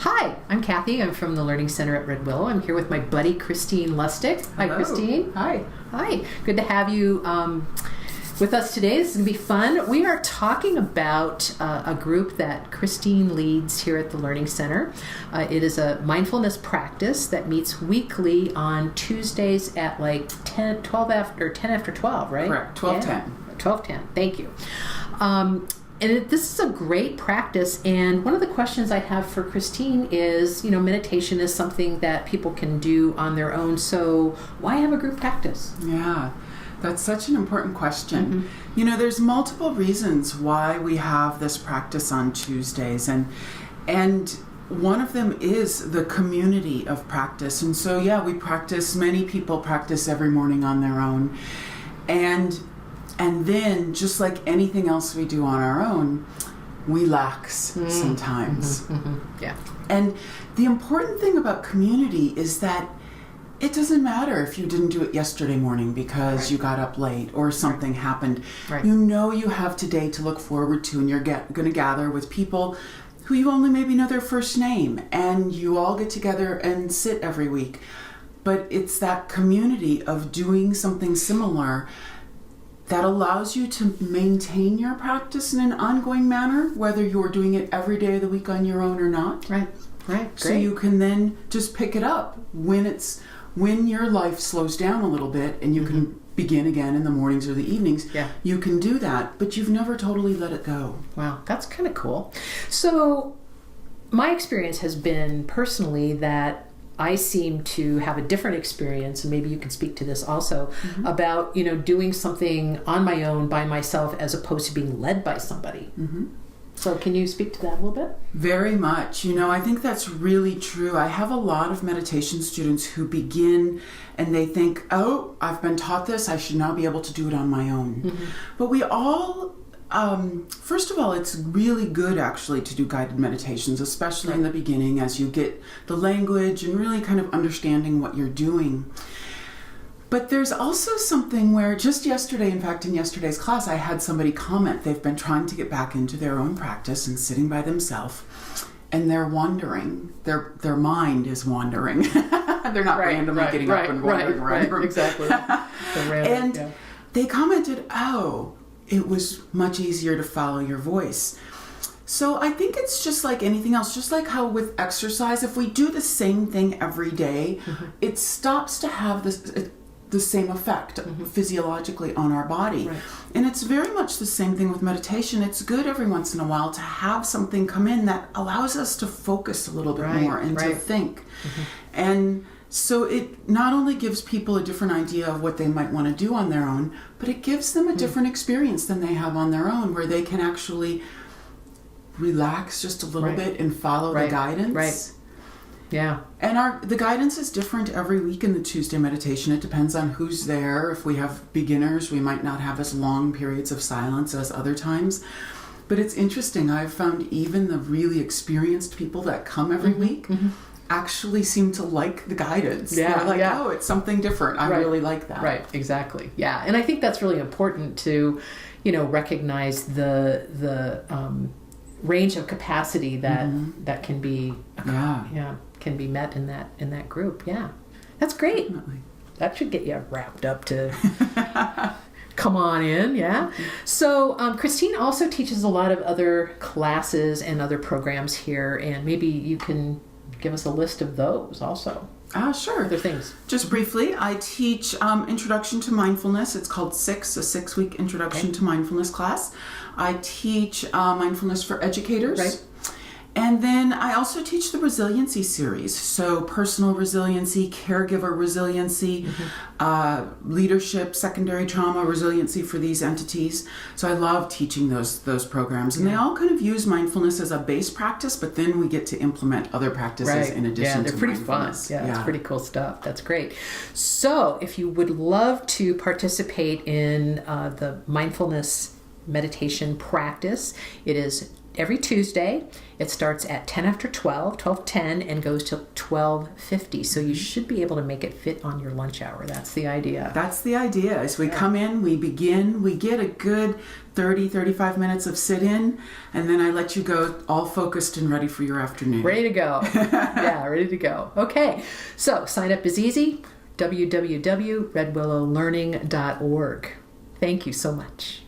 Hi, I'm Kathy. I'm from the Learning Center at Red Willow. I'm here with my buddy, Christine Lustig. Hi, Hello. Christine. Hi. Hi. Good to have you with us today. This is going to be fun. We are talking about a group that Christine leads here at the Learning Center. It is a mindfulness practice that meets weekly on Tuesdays at like 10 after 12, right? Correct. 12:10. Yeah. 12:10. Thank you. This is a great practice, and one of the questions I have for Christine is, meditation is something that people can do on their own, so why have a group practice? Yeah, that's such an important question. Mm-hmm. There's multiple reasons why we have this practice on Tuesdays, and one of them is the community of practice. And so, many people practice every morning on their own, and then, just like anything else we do on our own, we lax sometimes. Yeah. And the important thing about community is that it doesn't matter if you didn't do it yesterday morning because you got up late or something happened. Right. You have today to look forward to, and you're going to gather with people who you only maybe know their first name, and you all get together and sit every week. But it's that community of doing something similar that allows you to maintain your practice in an ongoing manner, whether you're doing it every day of the week on your own or not. Right. Great. So you can then just pick it up when your life slows down a little bit and you can begin again in the mornings or the evenings. Yeah. You can do that, but you've never totally let it go. Wow, that's kind of cool. So my experience has been personally that I seem to have a different experience, and maybe you can speak to this also, about, doing something on my own by myself as opposed to being led by somebody. So can you speak to that a little bit? Very much. I think that's really true. I have a lot of meditation students who begin and they think, oh, I've been taught this, I should now be able to do it on my own. But we all... first of all, it's really good actually to do guided meditations, especially in the beginning as you get the language and really kind of understanding what you're doing. But there's also something where just yesterday, in fact, in yesterday's class, I had somebody comment they've been trying to get back into their own practice and sitting by themselves, and they're wandering. Their mind is wandering. They're not randomly getting up and wandering around. Right, exactly. They commented, oh, it was much easier to follow your voice. So I think it's just like anything else, just like how with exercise, if we do the same thing every day, it stops to have the same effect physiologically on our body. Right. And it's very much the same thing with meditation. It's good every once in a while to have something come in that allows us to focus a little bit more and to think. And so it not only gives people a different idea of what they might want to do on their own, but it gives them a different experience than they have on their own, where they can actually relax just a little bit and follow the guidance. Right. Yeah. And the guidance is different every week in the Tuesday meditation. It depends on who's there. If we have beginners, we might not have as long periods of silence as other times. But it's interesting. I've found even the really experienced people that come every week actually seem to like the guidance. They're like, oh, it's something different. I really like that. Right, exactly. Yeah, and I think that's really important to, recognize the range of capacity that can be can be met in that group. Yeah, that's great. Definitely. That should get you wrapped up to come on in. Yeah. So Christine also teaches a lot of other classes and other programs here, and maybe you can give us a list of those also. Sure. Other things. Just briefly, I teach Introduction to Mindfulness. It's called a 6-week Introduction to Mindfulness class. I teach Mindfulness for Educators. Right. And then I also teach the resiliency series. So personal resiliency, caregiver resiliency, leadership, secondary trauma resiliency for these entities. So I love teaching those programs. And they all kind of use mindfulness as a base practice, but then we get to implement other practices in addition to they're pretty fun. Yeah, it's pretty cool stuff. That's great. So if you would love to participate in the mindfulness meditation practice, it is every Tuesday. It starts at 10 after 12:10, and goes till 12:50. So you should be able to make it fit on your lunch hour. That's the idea. That's the idea. As we come in, we begin, we get a good 35 minutes of sit-in, and then I let you go all focused and ready for your afternoon. Ready to go. Yeah, ready to go. Okay, so sign up is easy. www.redwillowlearning.org. Thank you so much.